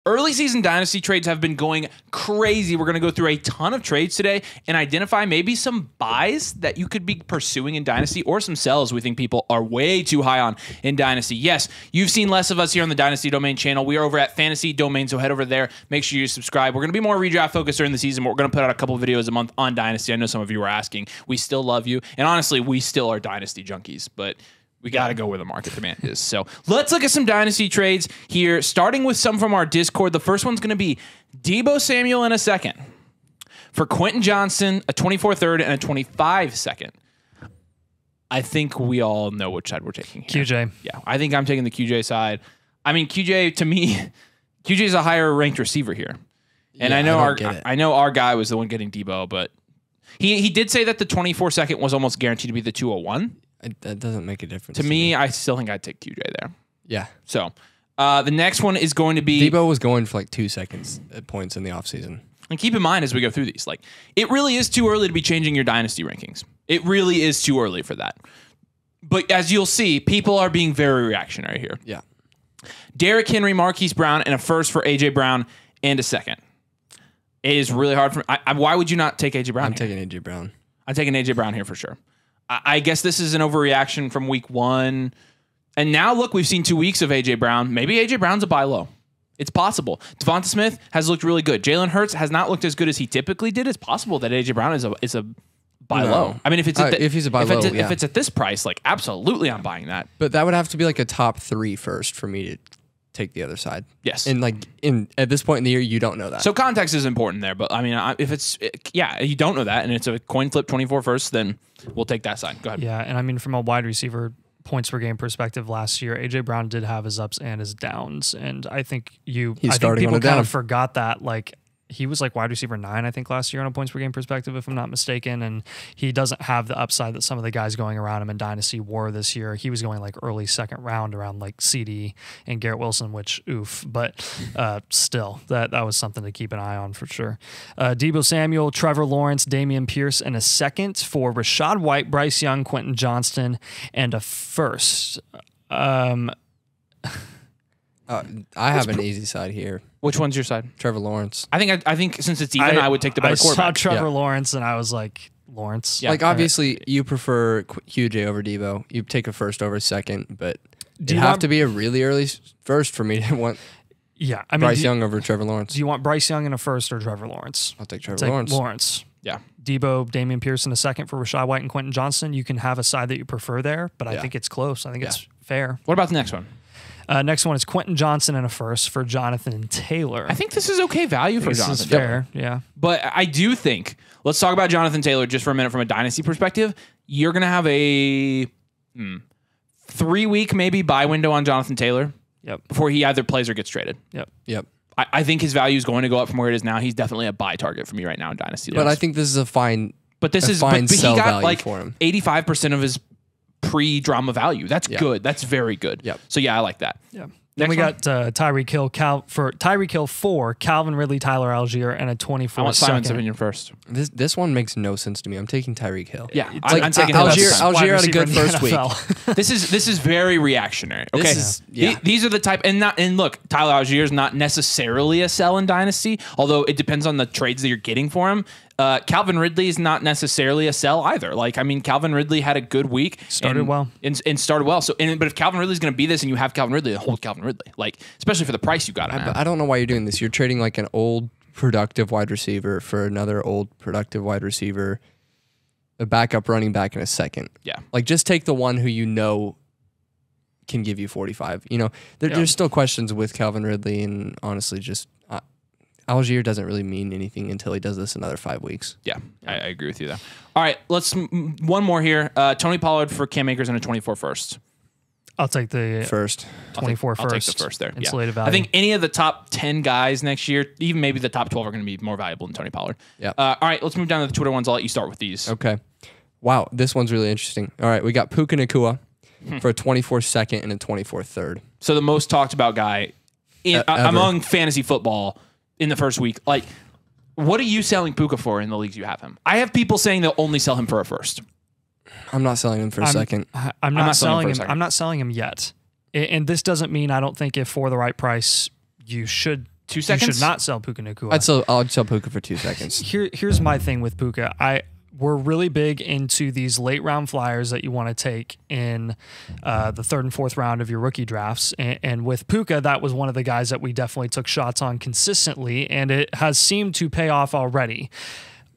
Early season Dynasty trades have been going crazy. We're going to go through a ton of trades today and identify maybe some buys that you could be pursuing in Dynasty or some sells we think people are way too high on in Dynasty. Yes, you've seen less of us here on the Dynasty Domain channel. We are over at Fantasy Domain, so head over there. Make sure you subscribe. We're going to be more redraft focused during the season, but we're going to put out a couple of videos a month on Dynasty. I know some of you are asking. We still love you. And honestly, we still are Dynasty junkies, but we got to go where the market demand is. So let's look at some Dynasty trades here, starting with some from our Discord. The first one's going to be Deebo Samuel in a second for Quentin Johnston, a 24 third and a 25 second. I think we all know which side we're taking here. QJ. Yeah, I think I'm taking the QJ side. I mean, QJ, to me, QJ is a higher ranked receiver here. And yeah, I know our guy was the one getting Deebo, but he did say that the 24 second was almost guaranteed to be the 201. That doesn't make a difference. To me, I still think I'd take QJ there. Yeah. So the next one is going to be Deebo was going for like 2 seconds at points in the offseason. And keep in mind as we go through these, like, it really is too early to be changing your Dynasty rankings. It really is too early for that. But as you'll see, people are being very reactionary here. Yeah. Derrick Henry, Marquise Brown, and a first for A.J. Brown and a second. It is really hard for me. Why would you not take A.J. Brown? I'm taking A.J. Brown. I'm taking A.J. Brown here for sure. I guess this is an overreaction from week 1. And now, look, we've seen 2 weeks of A.J. Brown. Maybe A.J. Brown's a buy low. It's possible. Devonta Smith has looked really good. Jalen Hurts has not looked as good as he typically did. It's possible that A.J. Brown is a buy low. I mean, if he's a buy low, if it's at this price, like, absolutely I'm buying that. But that would have to be like a top 3 first for me to take the other side. Yes. And like at this point in the year, you don't know that. So context is important there. But I mean, if you don't know that and it's a coin flip 24 first, then we'll take that side. Go ahead. Yeah. And I mean, from a wide receiver points per game perspective last year, A.J. Brown did have his ups and his downs. And I think people kind of forgot that, like, he was like wide receiver 9, I think, last year on a points per game perspective, if I'm not mistaken. And he doesn't have the upside that some of the guys going around him in Dynasty were this year. He was going like early second round around like CD and Garrett Wilson, which oof. But still, that was something to keep an eye on for sure. Deebo Samuel, Trevor Lawrence, Damian Pierce, and a second for Rachaad White, Bryce Young, Quentin Johnston, and a first. I have an easy side here. Which one's your side? Trevor Lawrence. I think since it's even, I would take the better quarterback. I saw Trevor Lawrence and I was like, Lawrence. Yeah. Like, obviously, you prefer QJ over Deebo. You take a first over a second, but it'd have to be a really early first for me to want Bryce Young over Trevor Lawrence. Do you want Bryce Young in a first or Trevor Lawrence? I'll take Trevor Lawrence. Lawrence. Yeah. Deebo, Damian Pierce in a second for Rachaad White and Quentin Johnston. You can have a side that you prefer there, but I think it's close. I think it's fair. What about the next one? Next one is Quentin Johnson and a first for Jonathan Taylor. I think this is okay value for Jonathan Taylor. Fair, yeah. But I do think, let's talk about Jonathan Taylor just for a minute from a Dynasty perspective. You're going to have a 3-week maybe buy window on Jonathan Taylor before he either plays or gets traded. Yep. I think his value is going to go up from where it is now. He's definitely a buy target for me right now in Dynasty. But I think this is a fine But he got like 85% of his pre-drama value. That's good. That's very good. Yep. So yeah, I like that. Yeah. Then we got Tyreek Hill for Calvin Ridley, Tyler Algier, and a 24. I want Simon Simeon first. This one makes no sense to me. I'm taking Tyreek Hill. Yeah, I'm taking Algier had a good first week. This is very reactionary. Okay, these are the type and look, Tyler Algier is not necessarily a sell in Dynasty, although it depends on the trades that you're getting for him. Calvin Ridley is not necessarily a sell either. Like, I mean, Calvin Ridley had a good week. Started well. And started well. So, but if Calvin Ridley's going to be this and you have Calvin Ridley, then hold Calvin Ridley. Like, especially for the price you got him at. I don't know why you're doing this. You're trading like an old productive wide receiver for another old productive wide receiver, a backup running back in a second. Yeah. Like, just take the one who you know can give you 45. You know, there's still questions with Calvin Ridley, and honestly, just Algier doesn't really mean anything until he does this another 5 weeks. Yeah, I agree with you there. All right, let's one more here. Tony Pollard for Cam Akers and a 24 first. I'll take the first. 24 first. I'll take the first there. Insulated value. I think any of the top 10 guys next year, even maybe the top 12, are going to be more valuable than Tony Pollard. Yeah. All right, let's move down to the Twitter ones. I'll let you start with these. Okay. Wow, this one's really interesting. All right, we got Puka Nacua for a 24 second and a 24 third. So the most talked about guy among fantasy football in the first week. Like, what are you selling Puka for in the leagues you have him? I have people saying they'll only sell him for a first. I'm not selling him for a second. I'm not selling him. I'm not selling him yet. And this doesn't mean I don't think if for the right price you should 2 seconds? You should not sell Puka Nacua. I'd sell Puka for 2 seconds. Here's my thing with Puka. We're really big into these late round flyers that you want to take in the third and fourth round of your rookie drafts. And with Puka, that was one of the guys that we definitely took shots on consistently, and it has seemed to pay off already.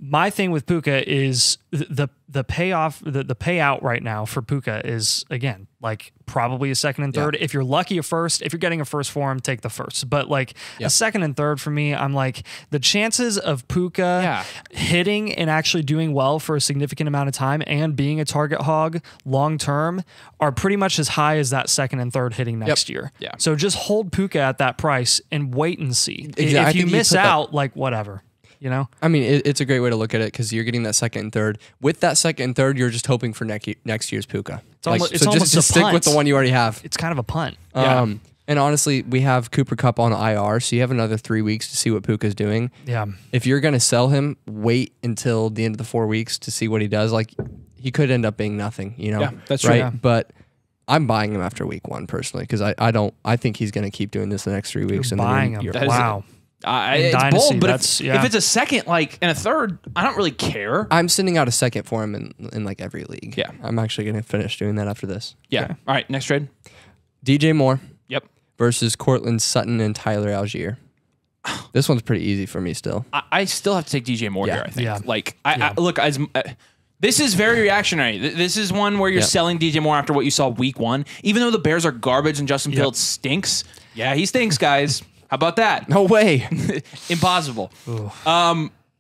My thing with Puka is the payout right now for Puka is, again, like probably a second and third. If you're lucky, a first. If you're getting a first for him, take the first. But like a second and third for me, I'm like, the chances of Puka hitting and actually doing well for a significant amount of time and being a target hog long term are pretty much as high as that second and third hitting next year. Yeah. So just hold Puka at that price and wait and see. Exactly. If you miss out, like whatever. You know, I mean, it's a great way to look at it because you're getting that second and third. With that second and third, you're just hoping for next year's Puka. It's almost just stick with the one you already have. It's kind of a punt. And honestly, we have Cooper Kupp on IR, so you have another 3 weeks to see what Puka's doing. Yeah. If you're going to sell him, wait until the end of the 4 weeks to see what he does. Like, he could end up being nothing, you know? Yeah, that's true. Right? Yeah. But I'm buying him after week 1 personally because I think he's going to keep doing this the next 3 weeks. You're buying him. Wow. It's Dynasty, bold, but if it's a second, like, and a third, I don't really care. I'm sending out a second for him in like every league. Yeah. I'm actually going to finish doing that after this. Yeah. Okay. All right, next trade. DJ Moore. Yep. Versus Cortland Sutton and Tyler Algier. This one's pretty easy for me still. I still have to take DJ Moore here, I think. Yeah. Like, look, this is very reactionary. This is one where you're selling DJ Moore after what you saw week 1. Even though the Bears are garbage and Justin Fields stinks. Yeah, he stinks, guys. How about that? No way. Impossible.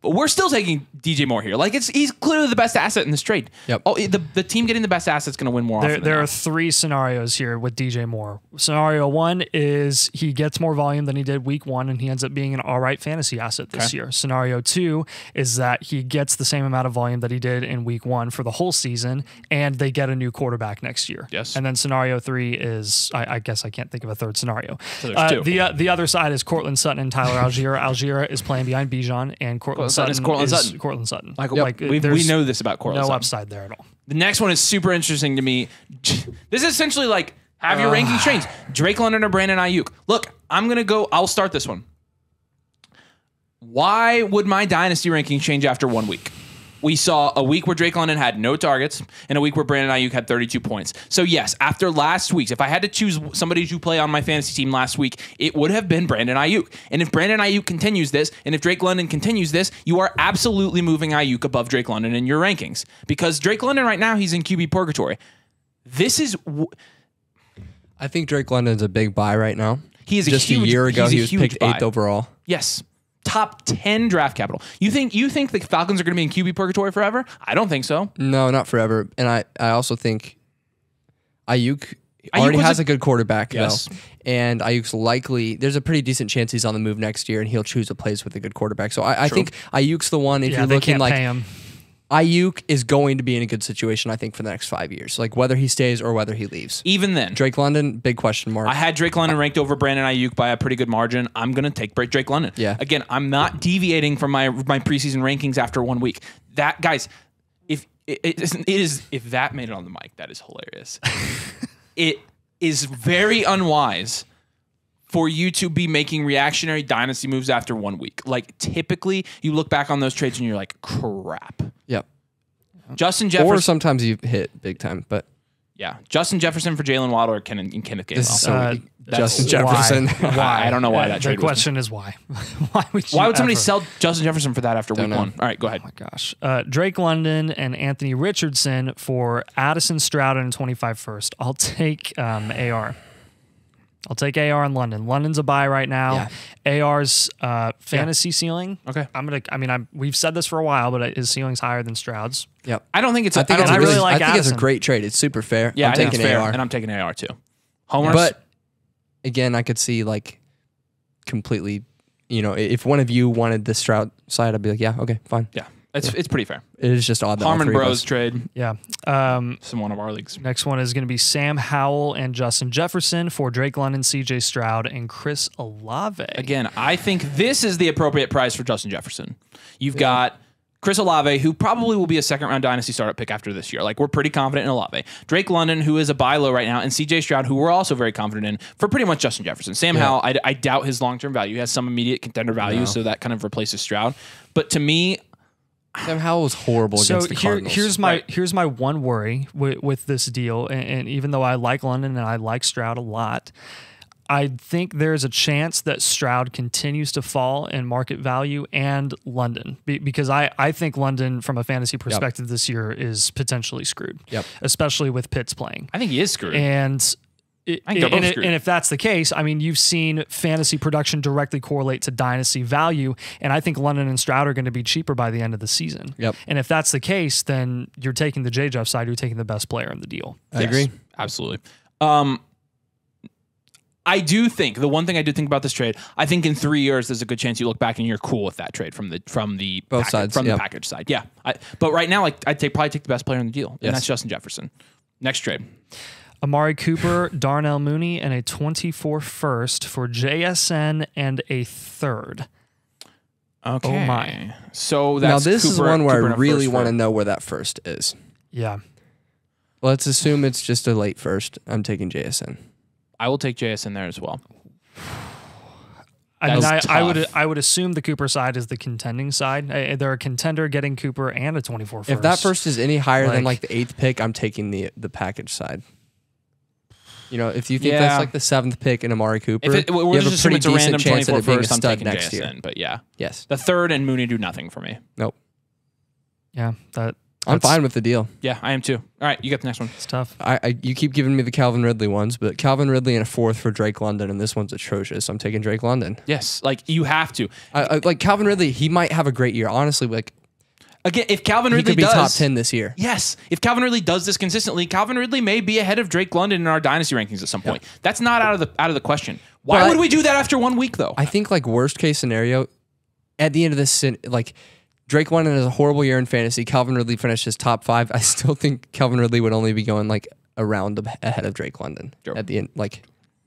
But we're still taking DJ Moore here. Like, he's clearly the best asset in this trade. Yep. Oh, the team getting the best asset is going to win more often. There are 3 scenarios here with DJ Moore. Scenario 1 is he gets more volume than he did week 1, and he ends up being an all right fantasy asset this year. Scenario 2 is that he gets the same amount of volume that he did in week 1 for the whole season, and they get a new quarterback next year. Yes. And then scenario 3 is, I guess I can't think of a third scenario. So there's 2. The other side is Cortland Sutton and Tyler Algier. Algier is playing behind Bijan, and Cortland Sutton is Cortland Sutton. Like, we know this about Cortland Sutton. No upside there at all. The next one is super interesting to me. This is essentially like, have your ranking change. Drake London or Brandon Ayuk. Look, I'll start this one. Why would my Dynasty ranking change after 1 week? We saw a week where Drake London had no targets and a week where Brandon Ayuk had 32 points. So yes, after last week's, if I had to choose somebody to play on my fantasy team last week, it would have been Brandon Ayuk. And if Brandon Ayuk continues this, and if Drake London continues this, you are absolutely moving Ayuk above Drake London in your rankings. Because Drake London right now, he's in QB purgatory. I think Drake London's a big buy right now. He is just a year ago, he was picked buy. 8th overall. Yes. Top 10 draft capital. You think the Falcons are going to be in QB purgatory forever? I don't think so. No, not forever. And I also think Ayuk already has a good quarterback, though. And Ayuk's likely, there's a pretty decent chance he's on the move next year and he'll choose a place with a good quarterback. So I think Ayuk's the one if you're looking like... Pay him. Ayuk is going to be in a good situation, I think, for the next 5 years. Like, whether he stays or whether he leaves. Even then. Drake London, big question mark. I had Drake London ranked over Brandon Ayuk by a pretty good margin. I'm going to take Drake London. Yeah. Again, I'm not deviating from my preseason rankings after 1 week. That, guys, if that made it on the mic, that is hilarious. It is very unwise for you to be making reactionary Dynasty moves after 1 week. Like, typically, you look back on those trades and you're like, crap. Yep. Justin Jefferson. Or sometimes you hit big time, but... Yeah. Justin Jefferson for Jalen Waddle or Kenneth Gainwell. Justin Jefferson. Why? I don't know why that trade The question is why. Why would somebody sell Justin Jefferson for that after week 1? All right, go ahead. Oh, my gosh. Drake London and Anthony Richardson for Addison Stroud and 25 first. I'll take AR. I'll take AR in London. London's a buy right now. Yeah. AR's fantasy ceiling. Okay. We've said this for a while, but his ceiling's higher than Stroud's. Yep. I don't think it's. I think it's a great trade. It's super fair. Yeah, I'm taking AR, and I'm taking AR too. Homers. But again, I could see like completely. You know, if one of you wanted the Stroud side, I'd be like, yeah, okay, fine. Yeah. It's pretty fair. It is just odd that Harmon Bros trade. Yeah. Some one of our leagues. Next one is going to be Sam Howell and Justin Jefferson for Drake London, CJ Stroud, and Chris Olave. Again, I think this is the appropriate price for Justin Jefferson. You've got Chris Olave, who probably will be a second-round Dynasty startup pick after this year. Like, we're pretty confident in Olave. Drake London, who is a buy low right now, and C.J. Stroud, who we're also very confident in for pretty much Justin Jefferson. Sam Howell, I doubt his long-term value. He has some immediate contender value, so that kind of replaces Stroud. But to me, Sam Howell was horrible against the Cardinals. Here's my one worry with this deal, and even though I like London and I like Stroud a lot, I think there's a chance that Stroud continues to fall in market value and London because I think London from a fantasy perspective this year is potentially screwed, especially with Pitts playing. I think he is screwed. And if that's the case, I mean, you've seen fantasy production directly correlate to dynasty value, and I think London and Stroud are going to be cheaper by the end of the season. And if that's the case, then you're taking the J-Jeff side, you're taking the best player in the deal. I agree. Absolutely. I do think the one thing I do think about this trade, I think in 3 years there's a good chance you look back and you're cool with that trade from the package side. Yeah, but right now, like I'd probably take the best player in the deal, and that's Justin Jefferson. Next trade. Amari Cooper, Darnell Mooney, and a 24 first for JSN and a third. Okay. Oh my. So that's now this Cooper, is one where I really want to to know where that first is. Yeah. Let's assume it's just a late first. I'm taking JSN. I will take JSN there as well. I would assume the Cooper side is the contending side. They're a contender getting Cooper and a 24 first. If that first is any higher than like the 8th pick, I'm taking the package side. You know, if you think that's like the 7th pick in Amari Cooper, we're just assuming it's a random 24 first, I'm taking next JSN. year. But yeah. Yes. The 3rd and Mooney do nothing for me. Nope. Yeah, I'm fine with the deal. Yeah, I am too. All right, you get the next one. It's tough. You keep giving me the Calvin Ridley ones, but Calvin Ridley and a 4th for Drake London, and this one's atrocious. I'm taking Drake London. Yes, like you have to. Like Calvin Ridley, he might have a great year. Honestly, like again, if Calvin Ridley could be top 10 this year. Yes, if Calvin Ridley does this consistently, Calvin Ridley may be ahead of Drake London in our dynasty rankings at some point. That's not out of the question. Why would we do that after 1 week though? I think like worst case scenario, at the end of this, like. Drake London has a horrible year in fantasy. Calvin Ridley finishes top 5. I still think Calvin Ridley would only be going like a round ahead of Drake London at the end, like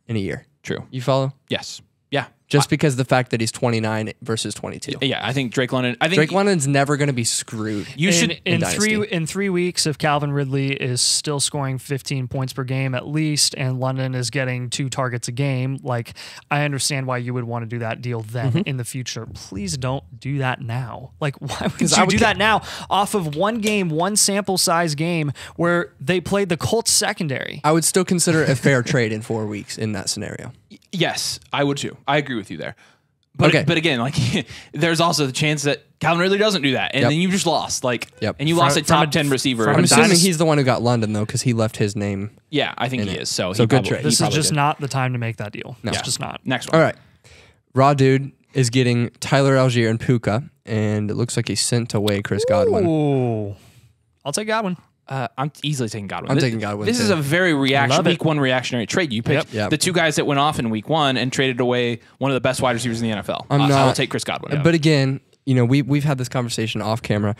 in a year. True. You follow? Yes. Yeah. Just because of the fact that he's 29 versus 22. Yeah, I think Drake London. Drake London's never going to be screwed. You should in 3 weeks if Calvin Ridley is still scoring 15 points per game at least, and London is getting 2 targets a game. Like I understand why you would want to do that deal then in the future. Please don't do that now. Like why would you do that now off of one game, one sample size game where they played the Colts secondary? I would still consider it a fair trade in 4 weeks in that scenario. Yes, I would too. I agree with you there. But again, like there's also the chance that Calvin Ridley doesn't do that, and then you just lost. Like, and you lost a top 10 receiver. I'm assuming he's the one who got London though, because he left his name. Yeah, I think he is. So good trade. This is just not the time to make that deal. No, it's just not. Next one. All right, Raw Dude is getting Tyler Algier and Puka, and it looks like he sent away Chris Godwin. Ooh, I'll take Godwin. I'm easily taking Godwin. I'm taking Godwin. This is a very week 1 reactionary trade. You picked the 2 guys that went off in week 1 and traded away one of the best wide receivers in the NFL. I will take Chris Godwin. But again, you know, we've had this conversation off camera.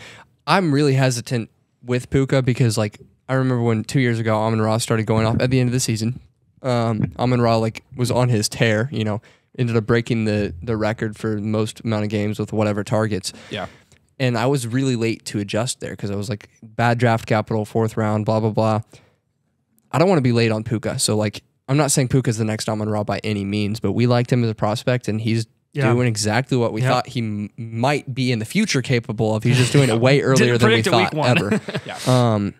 I'm really hesitant with Puka because like I remember when 2 years ago Amon-Ra started going off at the end of the season. Amon-Ra like was on his tear, you know, ended up breaking the record for most amount of games with whatever targets. Yeah. And I was really late to adjust there because I was like, bad draft capital, 4th round, blah, blah, blah. I don't want to be late on Puka. So, like, I'm not saying Puka's the next Amon-Ra by any means, but we liked him as a prospect, and he's doing exactly what we thought he might be in the future capable of. He's just doing it way earlier than we thought ever.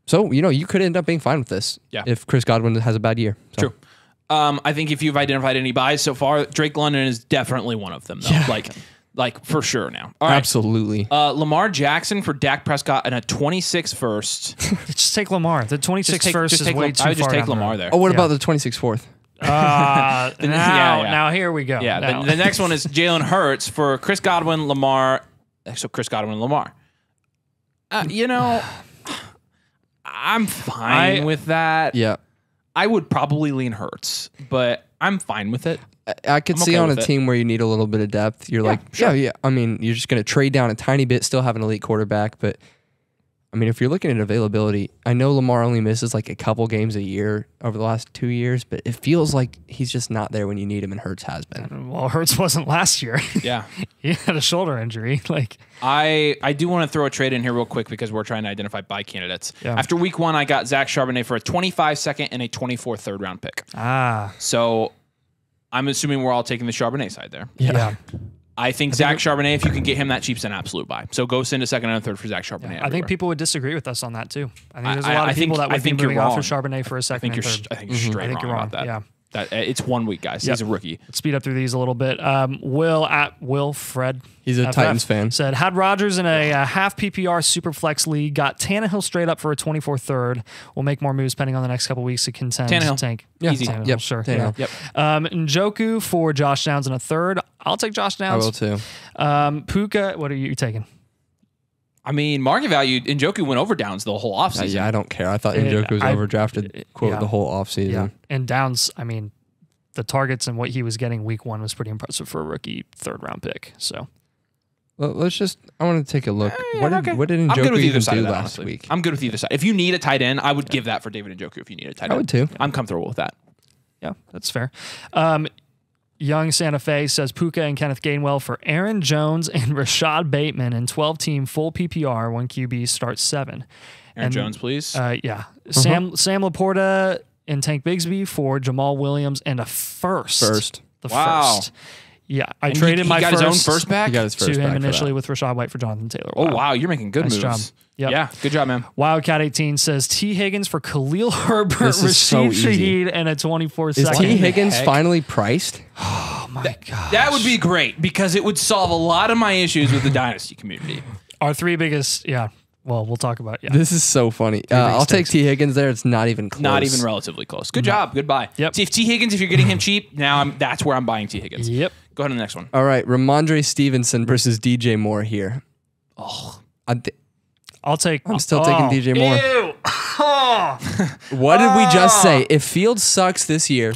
So, you know, you could end up being fine with this if Chris Godwin has a bad year. So. True. I think if you've identified any buys so far, Drake London is definitely one of them, though. Yeah. Like for sure now. All right. Absolutely. Lamar Jackson for Dak Prescott and a 26 first. Just take Lamar. The 26 first is way too far. I would just take Lamar there. Oh, what about the 26 fourth? Now here we go. Yeah. The next one is Jalen Hurts for Chris Godwin, Lamar. So Chris Godwin and Lamar. You know, I'm fine with that. Yeah. I would probably lean Hurts, but I'm fine with it. I could see on a team where you need a little bit of depth. You're like, sure. Yeah. I mean, you're just going to trade down a tiny bit, still have an elite quarterback, but I mean, if you're looking at availability, I know Lamar only misses like a couple games a year over the last 2 years, but it feels like he's just not there when you need him, and Hurts has been. Well, Hurts wasn't last year. Yeah. He had a shoulder injury. I do want to throw a trade in here real quick because we're trying to identify buy candidates. Yeah. After week 1, I got Zach Charbonnet for a 25 second and a 24 third round pick. So I'm assuming we're all taking the Charbonnet side there. Yeah. I think Zach Charbonnet, if you can get him that cheap's an absolute buy. So go send a second and a third for Zach Charbonnet. Yeah, I think people would disagree with us on that too. I think there's a lot of people that would be moving off of Charbonnet for a second and third. I think you're straight wrong about that. Yeah. It's 1 week, guys. He's a rookie. Let's speed up through these a little bit. Will Fred. He's a Titans fan. Said, had Rodgers in a half PPR super flex league, got Tannehill straight up for a 24 third. We'll make more moves pending on the next couple weeks to contend. Tannehill. Tank. Yeah. Easy. Tannehill, Yep. sure. Tannehill. Yeah. Njoku for Josh Downs in a third. I'll take Josh Downs. I will too. Puka, what are you taking? I mean, market value, Njoku went over Downs the whole offseason. Yeah, I don't care. I thought Njoku was overdrafted, quote, the whole offseason. Yeah. And Downs, I mean, the targets and what he was getting week 1 was pretty impressive for a rookie third round pick. So well, I want to take a look. What did I'm good Njoku with either even side do of that, last honestly. week? I'm good with either side. If you need a tight end, I would give that for David Njoku if you need a tight end. I would too. I'm comfortable with that. yeah, that's fair. Young Santa Fe says Puka and Kenneth Gainwell for Aaron Jones and Rashad Bateman in 12-team full PPR. 1 QB starts 7. Aaron Jones, please. Yeah. Sam Laporta and Tank Bigsby for Jamal Williams and a first. The first. Yeah, I traded my got first. his own first back? He got his first to him back initially with Rashad White for Jonathan Taylor. Oh, wow. You're making good Nice moves. job. Yep. Yeah, good job, man. Wildcat 18 says T. Higgins for Khalil Herbert, This is so Rashid easy. Shaheed, and a 24 Is second. T. Higgins heck? finally priced? Oh my god. That would be great because it would solve a lot of my issues with the Dynasty community. Our 3 biggest, well, we'll talk about, This is so funny. I'll take T. Higgins there. It's not even close. Not even relatively close. Good job. Goodbye. Yep. See, if T. Higgins, if you're getting him cheap, that's where I'm buying T. Higgins. Yep. Go ahead on the next one. All right, Ramondre Stevenson versus DJ Moore here. Oh. I'm still taking DJ Moore. Ew. What did we just say? If Fields sucks this year,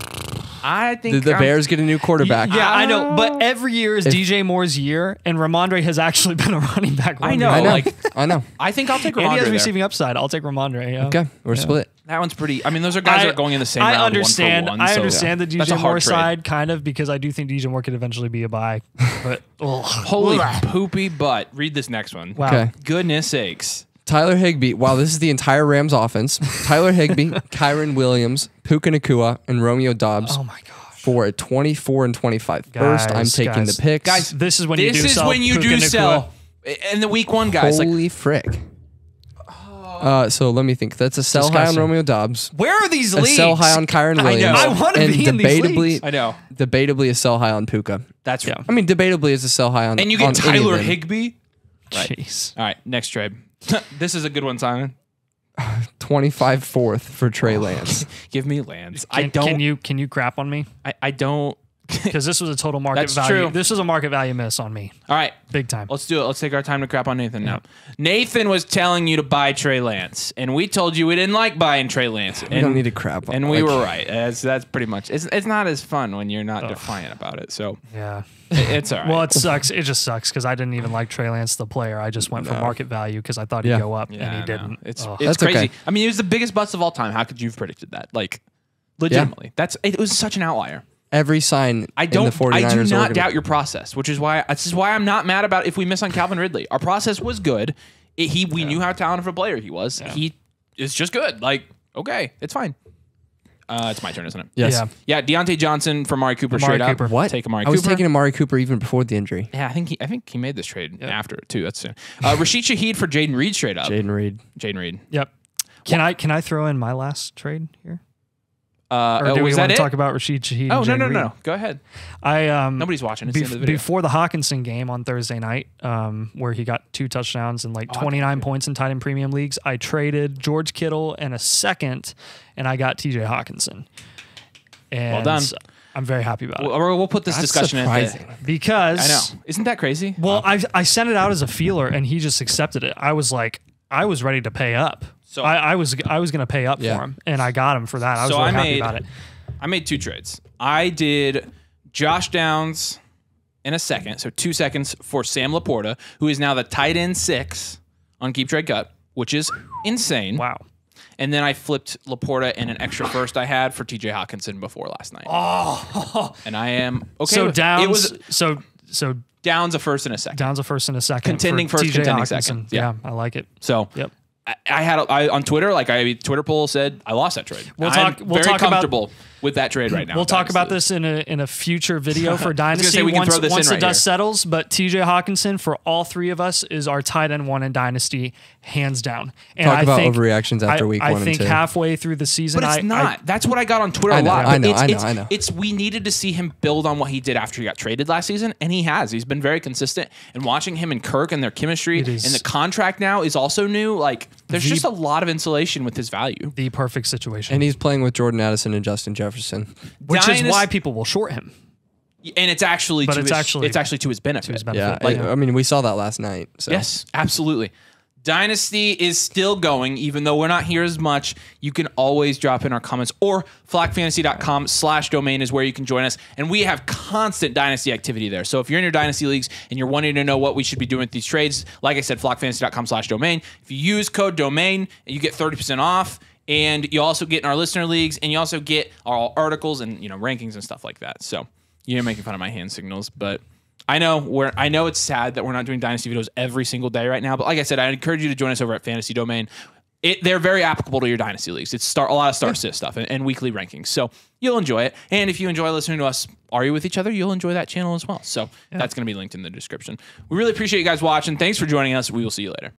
I think did the Bears get a new quarterback? Yeah, I know. But every year is DJ Moore's year, and Ramondre has actually been a running back. I know. I know. I think I'll take Ramondre And he has there. receiving upside. I'll take Ramondre. Yeah. Okay, we're split. That one's pretty. I mean, those are guys that are going in the same round. I understand. One for one, I so understand the that's a DJ hard Moore trade. side, kind of, because I do think DJ Moore could eventually be a buy. But Holy poopy butt. Read this next one. wow. Okay. Goodness sakes. Tyler Higbee. Wow, this is the entire Rams offense. Tyler Higbee, Kyron Williams, Puka Nacua, and Romeo Dobbs Oh my gosh. for a 24 and 25 first. I'm taking Guys. the picks. Guys, This is when you do This is sell when you Puka do Nacua. sell. In the week 1, guys. Holy frick. So let me think. That's a sell high on Disgusting. Romeo Dobbs. Where are these A leagues? sell high on Kyron I Williams. know. I want to and be in these leagues. I know. Debatably a sell high on Puka. That's Yeah. I mean, debatably is a sell high on. And you on get any of Tyler them. Higbee. Right. Jeez. All right, next trade. This is a good one, Simon. 25 fourth for Trey Lance. Give me Lance. Can you crap on me? I don't. Because this was a total market That's value. true. This was a market value miss on me, All right, big time. let's do it. Let's take our time to crap on Nathan now. Nathan was telling you to buy Trey Lance, and we told you we didn't like buying Trey Lance. We don't need to crap on. And we were right. That's pretty much. It's not as fun when you're not defiant about it. So Yeah. it's all right. Well, it sucks. It just sucks because I didn't even like Trey Lance, the player. I just went for market value because I thought he'd Yeah. go up, yeah, and he no. didn't. It's Ugh. it's That's crazy. okay. I mean, it was the biggest bust of all time. How could you have predicted that? Like, legitimately, it was such an outlier. Every sign I in the 49ers do not organization. doubt your process, which is why I'm not mad about if we miss on Calvin Ridley. Our process was good. We knew how talented of a player he was. Yeah. He is just good. Like, okay, it's fine. It's my turn, isn't it? Yes. Yeah. Yeah, Deontay Johnson for Amari Cooper Amari straight Cooper. up. What? Take Amari I was Cooper. taking Amari Cooper even before the injury. Yeah, I think he made this trade after it too. That's soon. Rashid Shaheed for Jaden Reed straight up. Jaden Reed. Jaden Reed. Yep. Can I throw in my last trade here? Or Oh, do we was want that to it? talk about Rashid Shaheed? Oh, and no. Jaden Reed? Go ahead. I Nobody's watching. It's the end of the video. before the Hawkinson game on Thursday night, where he got 2 touchdowns and 29 points in tight end premium leagues, I traded George Kittle and a second, and I got TJ Hawkinson. And Well done. I'm very happy about it We'll put this That's discussion in. surprising. because I know. Isn't that crazy? Well, I sent it out as a feeler, and he just accepted it. I was ready to pay up. So- I was going to pay up Yeah. for him, and I got him for that. I was So really I happy made- about it. I made 2 trades. I did Josh Downs in a second, so 2 seconds for Sam Laporta, who is now the tight end 6 on Keep Trade Cut. which is insane. Wow. And then I flipped Laporta and an extra first I had for TJ Hawkinson before last night. Oh. And I am okay. So with Downs. It was so Downs a first and a second. Downs a first and a second. Contending first, TJ contending Hawkinson. second. Yeah, I like it. So yep. I had on Twitter, like Twitter poll said I lost that trade. We'll I'm talk very comfortable with that trade right now. We'll talk about this in a future video for Dynasty say, we can throw this once in the right dust here. settles. But TJ Hawkinson for all three of us is our tight end 1 in Dynasty, hands down. And talk about overreactions after week 1 and 2. I think halfway through the season, but it's not. That's what I got on Twitter a lot. I know. It's we needed to see him build on what he did after he got traded last season, and he has. He's been very consistent. And watching him and Kirk and their chemistry, and the contract now is also new. Like there's just a lot of insulation with his value. The perfect situation. And he's playing with Jordan Addison and Justin Jefferson, which is why people will short him. And it's actually to his benefit. Yeah, I mean, we saw that last night. So. Yes, absolutely. Dynasty is still going, even though we're not here as much. You can always drop in our comments, or flockfantasy.com/domain is where you can join us. And we have constant Dynasty activity there. So if you're in your Dynasty leagues and you're wanting to know what we should be doing with these trades, like I said, flockfantasy.com/domain. If you use code domain, you get 30% off. And you also get in our listener leagues, and you also get our articles and rankings and stuff like that. So you're making fun of my hand signals, but I know it's sad that we're not doing Dynasty videos every single day right now. But like I said, I encourage you to join us over at Fantasy Domain. They're very applicable to your Dynasty leagues. It's a lot of start-sit stuff and weekly rankings. So you'll enjoy it. And if you enjoy listening to us argue with each other, you'll enjoy that channel as well. So that's going to be linked in the description. We really appreciate you guys watching. Thanks for joining us. We will see you later.